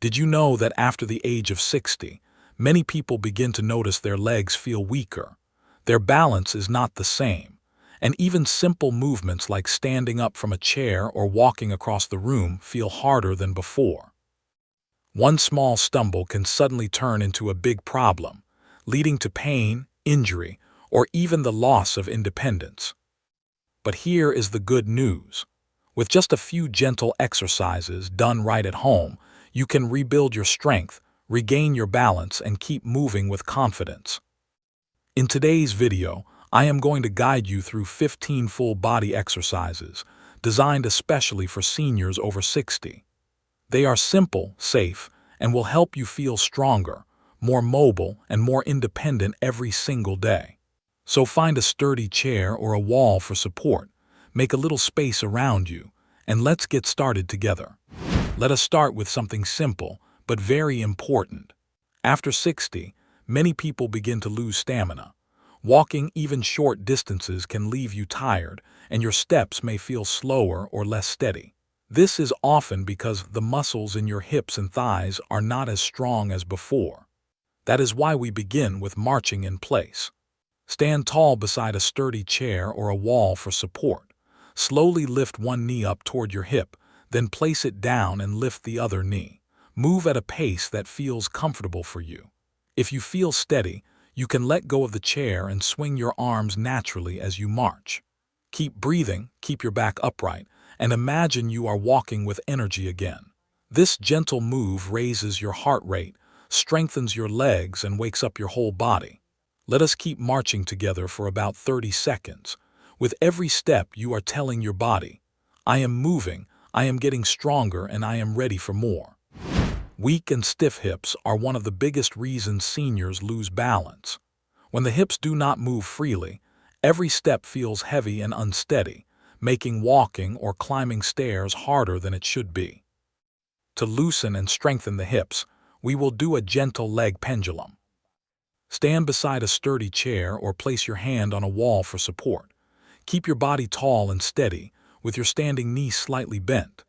Did you know that after the age of 60, many people begin to notice their legs feel weaker? Their balance is not the same, and even simple movements like standing up from a chair or walking across the room feel harder than before. One small stumble can suddenly turn into a big problem, leading to pain, injury, or even the loss of independence. But here is the good news. With just a few gentle exercises done right at home, you can rebuild your strength, regain your balance, and keep moving with confidence. In today's video, I am going to guide you through 15 full body exercises designed especially for seniors over 60. They are simple, safe, and will help you feel stronger, more mobile, and more independent every single day. So find a sturdy chair or a wall for support, make a little space around you, and let's get started together. Let us start with something simple, but very important. After 60, many people begin to lose stamina. Walking even short distances can leave you tired, and your steps may feel slower or less steady. This is often because the muscles in your hips and thighs are not as strong as before. That is why we begin with marching in place. Stand tall beside a sturdy chair or a wall for support. Slowly lift one knee up toward your hip, then place it down and lift the other knee. Move at a pace that feels comfortable for you. If you feel steady, you can let go of the chair and swing your arms naturally as you march. Keep breathing, keep your back upright, and imagine you are walking with energy again. This gentle move raises your heart rate, strengthens your legs, and wakes up your whole body. Let us keep marching together for about 30 seconds. With every step, you are telling your body, I am moving, I am getting stronger, and I am ready for more. Weak and stiff hips are one of the biggest reasons seniors lose balance. When the hips do not move freely, every step feels heavy and unsteady, making walking or climbing stairs harder than it should be. To loosen and strengthen the hips, we will do a gentle leg pendulum. Stand beside a sturdy chair or place your hand on a wall for support. Keep your body tall and steady, with your standing knee slightly bent.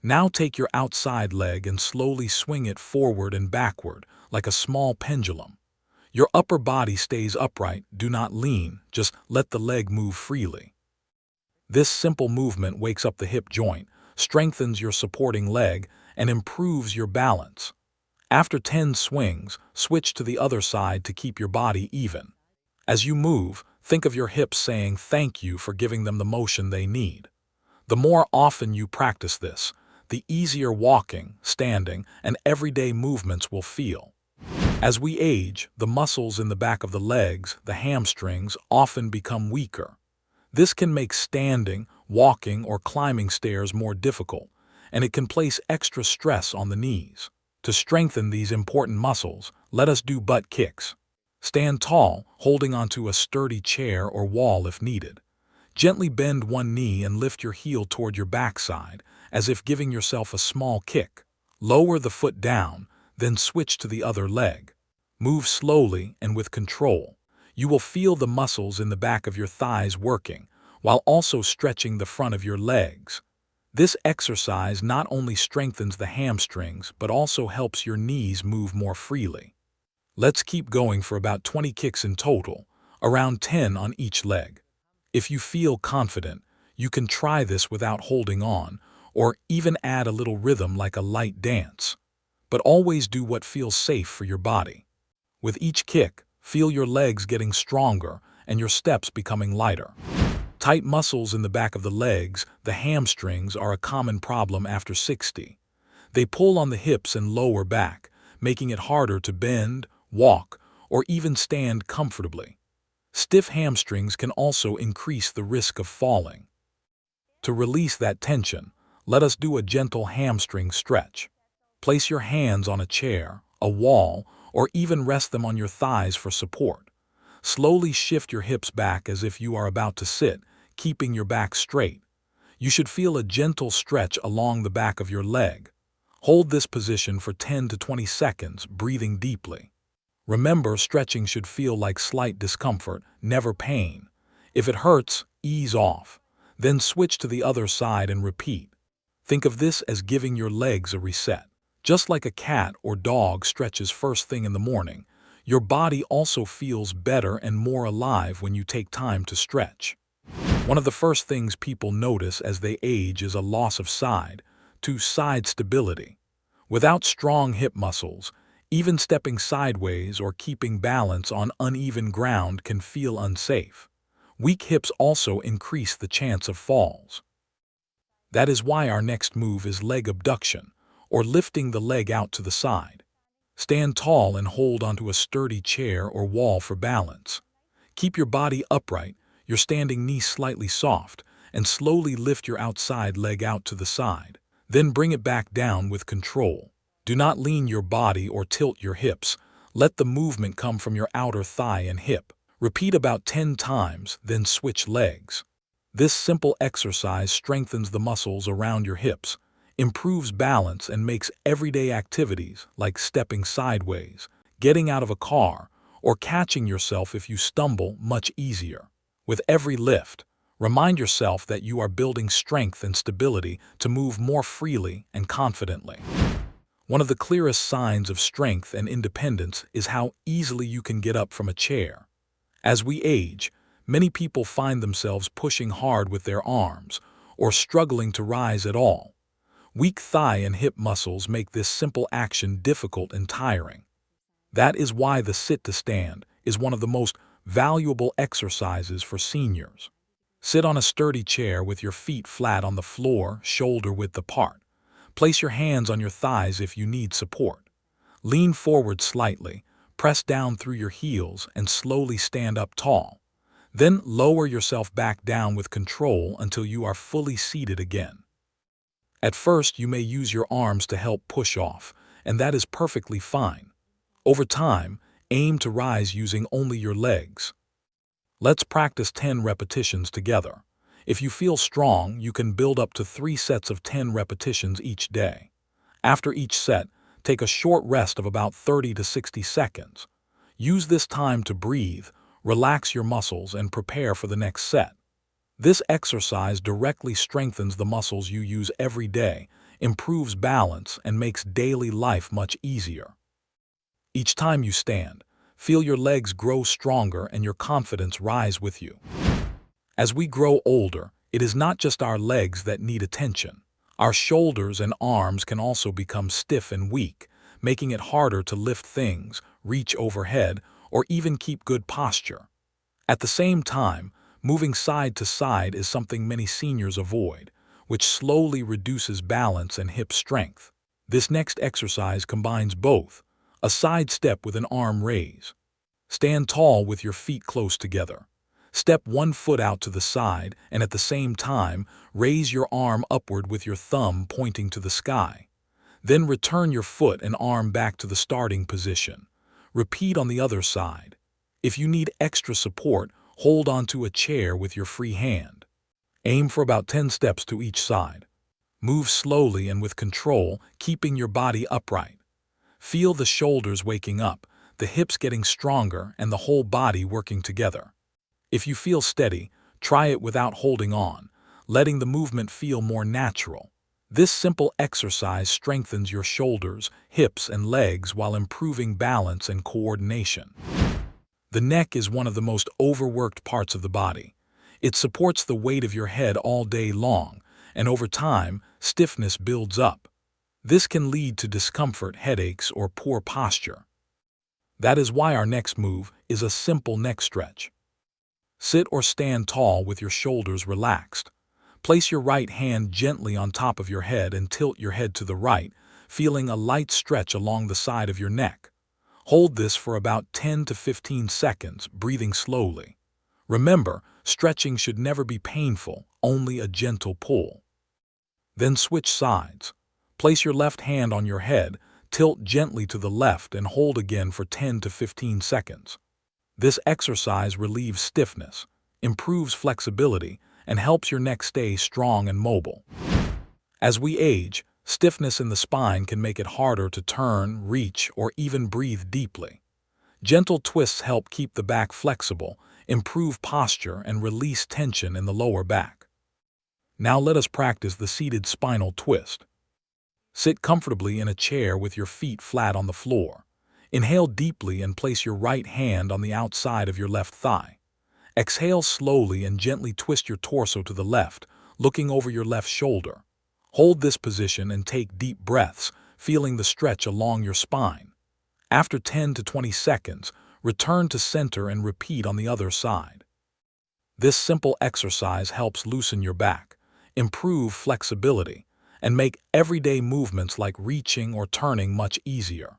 Now take your outside leg and slowly swing it forward and backward, like a small pendulum. Your upper body stays upright, do not lean, just let the leg move freely. This simple movement wakes up the hip joint, strengthens your supporting leg, and improves your balance. After 10 swings, switch to the other side to keep your body even. As you move, think of your hips saying thank you for giving them the motion they need. The more often you practice this, the easier walking, standing, and everyday movements will feel. As we age, the muscles in the back of the legs, the hamstrings, often become weaker. This can make standing, walking, or climbing stairs more difficult, and it can place extra stress on the knees. To strengthen these important muscles, let us do butt kicks. Stand tall, holding onto a sturdy chair or wall if needed. Gently bend one knee and lift your heel toward your backside, as if giving yourself a small kick. Lower the foot down, then switch to the other leg. Move slowly and with control. You will feel the muscles in the back of your thighs working, while also stretching the front of your legs. This exercise not only strengthens the hamstrings, but also helps your knees move more freely. Let's keep going for about 20 kicks in total, around 10 on each leg. If you feel confident, you can try this without holding on, or even add a little rhythm like a light dance. But always do what feels safe for your body. With each kick, feel your legs getting stronger and your steps becoming lighter. Tight muscles in the back of the legs, the hamstrings, are a common problem after 60. They pull on the hips and lower back, making it harder to bend, walk, or even stand comfortably. Stiff hamstrings can also increase the risk of falling. To release that tension, let us do a gentle hamstring stretch. Place your hands on a chair, a wall, or even rest them on your thighs for support. Slowly shift your hips back as if you are about to sit, keeping your back straight. You should feel a gentle stretch along the back of your leg. Hold this position for 10 to 20 seconds, breathing deeply. Remember, stretching should feel like slight discomfort, never pain. If it hurts, ease off. Then switch to the other side and repeat. Think of this as giving your legs a reset. Just like a cat or dog stretches first thing in the morning, your body also feels better and more alive when you take time to stretch. One of the first things people notice as they age is a loss of side to side stability. Without strong hip muscles, even stepping sideways or keeping balance on uneven ground can feel unsafe. Weak hips also increase the chance of falls. That is why our next move is leg abduction, or lifting the leg out to the side. Stand tall and hold onto a sturdy chair or wall for balance. Keep your body upright, your standing knee slightly soft, and slowly lift your outside leg out to the side. Then bring it back down with control. Do not lean your body or tilt your hips. Let the movement come from your outer thigh and hip. Repeat about 10 times, then switch legs. This simple exercise strengthens the muscles around your hips, improves balance, and makes everyday activities like stepping sideways, getting out of a car, or catching yourself if you stumble much easier. With every lift, remind yourself that you are building strength and stability to move more freely and confidently. One of the clearest signs of strength and independence is how easily you can get up from a chair. As we age, many people find themselves pushing hard with their arms or struggling to rise at all. Weak thigh and hip muscles make this simple action difficult and tiring. That is why the sit-to-stand is one of the most valuable exercises for seniors. Sit on a sturdy chair with your feet flat on the floor, shoulder-width apart. Place your hands on your thighs if you need support. Lean forward slightly, press down through your heels, and slowly stand up tall. Then lower yourself back down with control until you are fully seated again. At first, you may use your arms to help push off, and that is perfectly fine. Over time, aim to rise using only your legs. Let's practice 10 repetitions together. If you feel strong, you can build up to 3 sets of 10 repetitions each day. After each set, take a short rest of about 30 to 60 seconds. Use this time to breathe, relax your muscles, and prepare for the next set. This exercise directly strengthens the muscles you use every day, improves balance, and makes daily life much easier. Each time you stand, feel your legs grow stronger and your confidence rise with you. As we grow older, it is not just our legs that need attention. Our shoulders and arms can also become stiff and weak, making it harder to lift things, reach overhead, or even keep good posture. At the same time, moving side to side is something many seniors avoid, which slowly reduces balance and hip strength. This next exercise combines both: a side step with an arm raise. Stand tall with your feet close together. Step one foot out to the side and at the same time, raise your arm upward with your thumb pointing to the sky. Then return your foot and arm back to the starting position. Repeat on the other side. If you need extra support, hold onto a chair with your free hand. Aim for about 10 steps to each side. Move slowly and with control, keeping your body upright. Feel the shoulders waking up, the hips getting stronger, and the whole body working together. If you feel steady, try it without holding on, letting the movement feel more natural. This simple exercise strengthens your shoulders, hips, and legs while improving balance and coordination. The neck is one of the most overworked parts of the body. It supports the weight of your head all day long, and over time, stiffness builds up. This can lead to discomfort, headaches, or poor posture. That is why our next move is a simple neck stretch. Sit or stand tall with your shoulders relaxed. Place your right hand gently on top of your head and tilt your head to the right, feeling a light stretch along the side of your neck. Hold this for about 10 to 15 seconds, breathing slowly. Remember, stretching should never be painful, only a gentle pull. Then switch sides. Place your left hand on your head, tilt gently to the left, and hold again for 10 to 15 seconds. This exercise relieves stiffness, improves flexibility, and helps your neck stay strong and mobile. As we age, stiffness in the spine can make it harder to turn, reach, or even breathe deeply. Gentle twists help keep the back flexible, improve posture, and release tension in the lower back. Now let us practice the seated spinal twist. Sit comfortably in a chair with your feet flat on the floor. Inhale deeply and place your right hand on the outside of your left thigh. Exhale slowly and gently twist your torso to the left, looking over your left shoulder. Hold this position and take deep breaths, feeling the stretch along your spine. After 10 to 20 seconds, return to center and repeat on the other side. This simple exercise helps loosen your back, improve flexibility, and make everyday movements like reaching or turning much easier.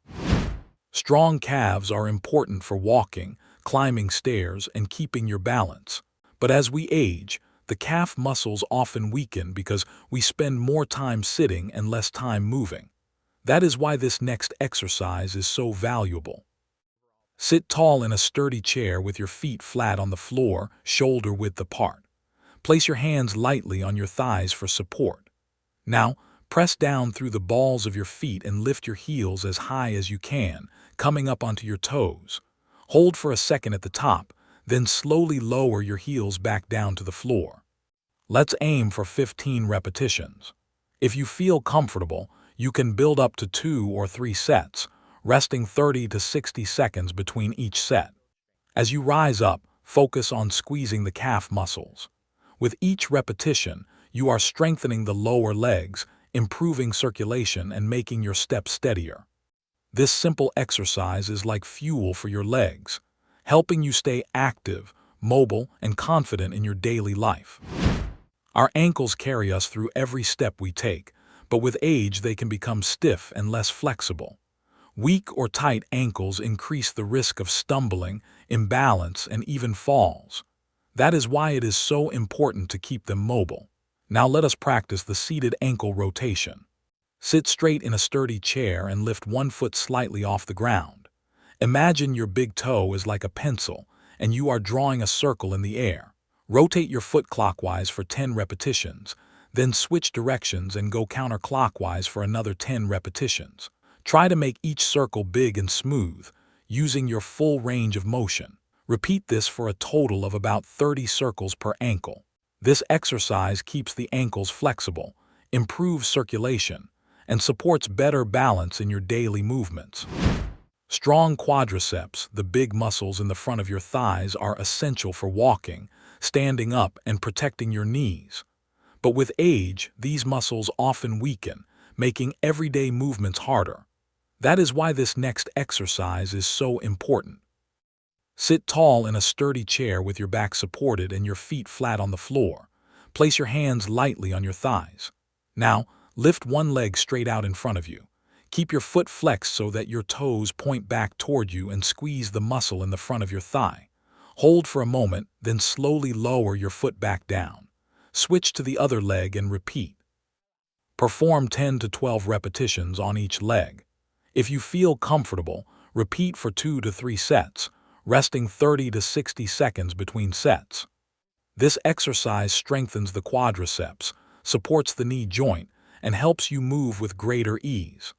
Strong calves are important for walking, climbing stairs, and keeping your balance. But as we age, the calf muscles often weaken because we spend more time sitting and less time moving. That is why this next exercise is so valuable. Sit tall in a sturdy chair with your feet flat on the floor, shoulder width apart. Place your hands lightly on your thighs for support. Now, press down through the balls of your feet and lift your heels as high as you can, coming up onto your toes. Hold for a second at the top, then slowly lower your heels back down to the floor. Let's aim for 15 repetitions. If you feel comfortable, you can build up to 2 or 3 sets, resting 30 to 60 seconds between each set. As you rise up, focus on squeezing the calf muscles. With each repetition, you are strengthening the lower legs, improving circulation, and making your steps steadier. This simple exercise is like fuel for your legs, helping you stay active, mobile, and confident in your daily life. Our ankles carry us through every step we take, but with age they can become stiff and less flexible. Weak or tight ankles increase the risk of stumbling, imbalance, and even falls. That is why it is so important to keep them mobile. Now let us practice the seated ankle rotation. Sit straight in a sturdy chair and lift one foot slightly off the ground. Imagine your big toe is like a pencil, and you are drawing a circle in the air. Rotate your foot clockwise for 10 repetitions, then switch directions and go counterclockwise for another 10 repetitions. Try to make each circle big and smooth, using your full range of motion. Repeat this for a total of about 30 circles per ankle. This exercise keeps the ankles flexible, improves circulation, and supports better balance in your daily movements. Strong quadriceps, the big muscles in the front of your thighs, are essential for walking, standing up, and protecting your knees. But with age, these muscles often weaken, making everyday movements harder. That is why this next exercise is so important. Sit tall in a sturdy chair with your back supported and your feet flat on the floor. Place your hands lightly on your thighs. Now, lift one leg straight out in front of you. Keep your foot flexed so that your toes point back toward you and squeeze the muscle in the front of your thigh. Hold for a moment, then slowly lower your foot back down. Switch to the other leg and repeat. Perform 10 to 12 repetitions on each leg. If you feel comfortable, repeat for 2 to 3 sets, resting 30 to 60 seconds between sets. This exercise strengthens the quadriceps, supports the knee joint, and helps you move with greater ease.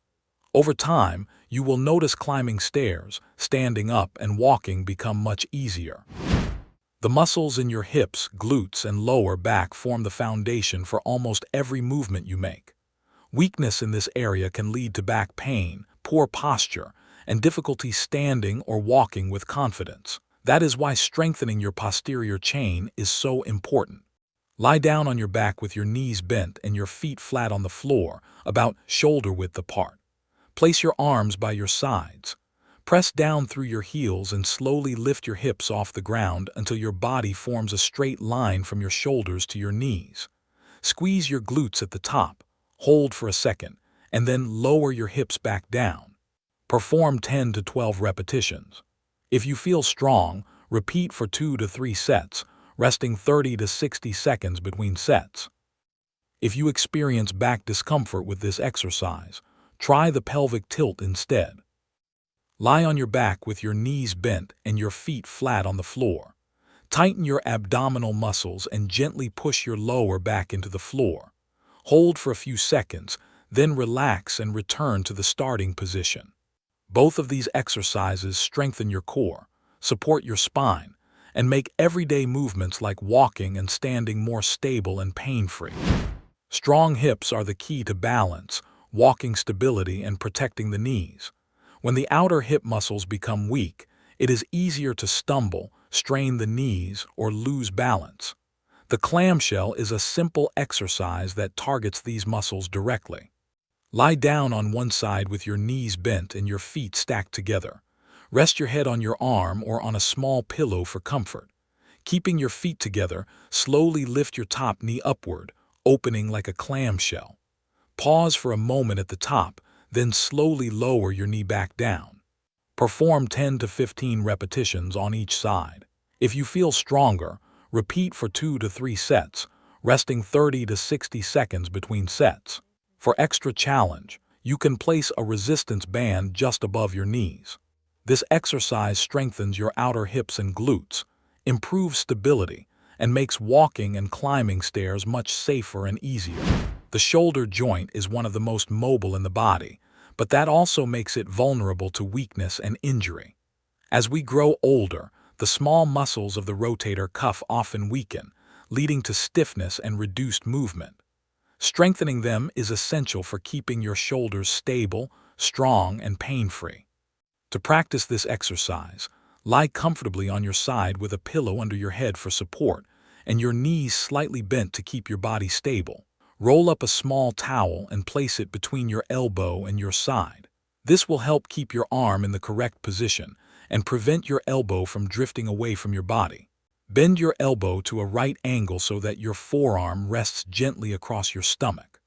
Over time, you will notice climbing stairs, standing up, and walking become much easier. The muscles in your hips, glutes, and lower back form the foundation for almost every movement you make. Weakness in this area can lead to back pain, poor posture, and difficulty standing or walking with confidence. That is why strengthening your posterior chain is so important. Lie down on your back with your knees bent and your feet flat on the floor, about shoulder width apart. Place your arms by your sides. Press down through your heels and slowly lift your hips off the ground until your body forms a straight line from your shoulders to your knees. Squeeze your glutes at the top, hold for a second, and then lower your hips back down. Perform 10 to 12 repetitions. If you feel strong, repeat for 2 to 3 sets, resting 30 to 60 seconds between sets. If you experience back discomfort with this exercise, try the pelvic tilt instead. Lie on your back with your knees bent and your feet flat on the floor. Tighten your abdominal muscles and gently push your lower back into the floor. Hold for a few seconds, then relax and return to the starting position. Both of these exercises strengthen your core, support your spine, and make everyday movements like walking and standing more stable and pain-free. Strong hips are the key to balance, walking stability and protecting the knees. When the outer hip muscles become weak, it is easier to stumble, strain the knees, or lose balance. The clamshell is a simple exercise that targets these muscles directly. Lie down on one side with your knees bent and your feet stacked together. Rest your head on your arm or on a small pillow for comfort. Keeping your feet together, slowly lift your top knee upward, opening like a clamshell. Pause for a moment at the top, then slowly lower your knee back down. Perform 10 to 15 repetitions on each side. If you feel stronger, repeat for 2 to 3 sets, resting 30 to 60 seconds between sets. For extra challenge, you can place a resistance band just above your knees. This exercise strengthens your outer hips and glutes, improves stability, and makes walking and climbing stairs much safer and easier. The shoulder joint is one of the most mobile in the body, but that also makes it vulnerable to weakness and injury. As we grow older, the small muscles of the rotator cuff often weaken, leading to stiffness and reduced movement. Strengthening them is essential for keeping your shoulders stable, strong, and pain-free. To practice this exercise, lie comfortably on your side with a pillow under your head for support and your knees slightly bent to keep your body stable. Roll up a small towel and place it between your elbow and your side. This will help keep your arm in the correct position and prevent your elbow from drifting away from your body. Bend your elbow to a right angle so that your forearm rests gently across your stomach.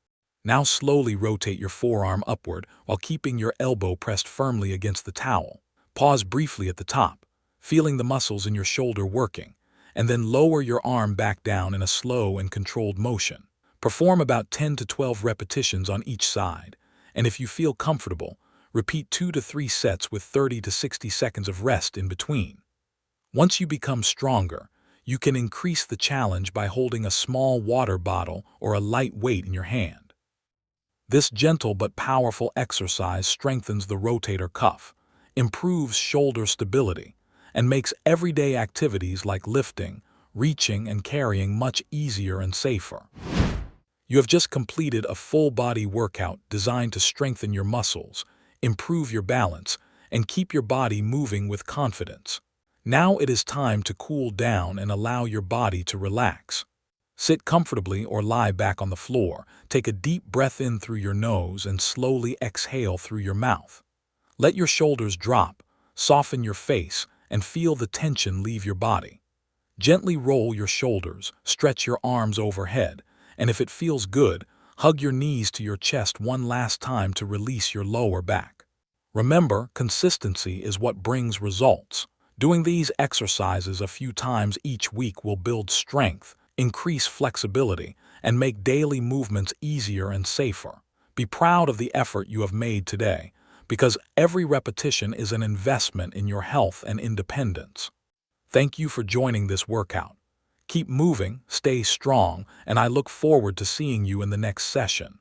Now slowly rotate your forearm upward while keeping your elbow pressed firmly against the towel. Pause briefly at the top, feeling the muscles in your shoulder working, and then lower your arm back down in a slow and controlled motion. Perform about 10 to 12 repetitions on each side, and if you feel comfortable, repeat 2 to 3 sets with 30 to 60 seconds of rest in between. Once you become stronger, you can increase the challenge by holding a small water bottle or a light weight in your hand. This gentle but powerful exercise strengthens the rotator cuff, improves shoulder stability, and makes everyday activities like lifting, reaching, and carrying much easier and safer. You have just completed a full-body workout designed to strengthen your muscles, improve your balance, and keep your body moving with confidence. Now it is time to cool down and allow your body to relax. Sit comfortably or lie back on the floor. Take a deep breath in through your nose and slowly exhale through your mouth. Let your shoulders drop, soften your face, and feel the tension leave your body. Gently roll your shoulders, stretch your arms overhead, and if it feels good, hug your knees to your chest one last time to release your lower back. Remember, consistency is what brings results. Doing these exercises a few times each week will build strength, increase flexibility, and make daily movements easier and safer. Be proud of the effort you have made today, because every repetition is an investment in your health and independence. Thank you for joining this workout. Keep moving, stay strong, and I look forward to seeing you in the next session.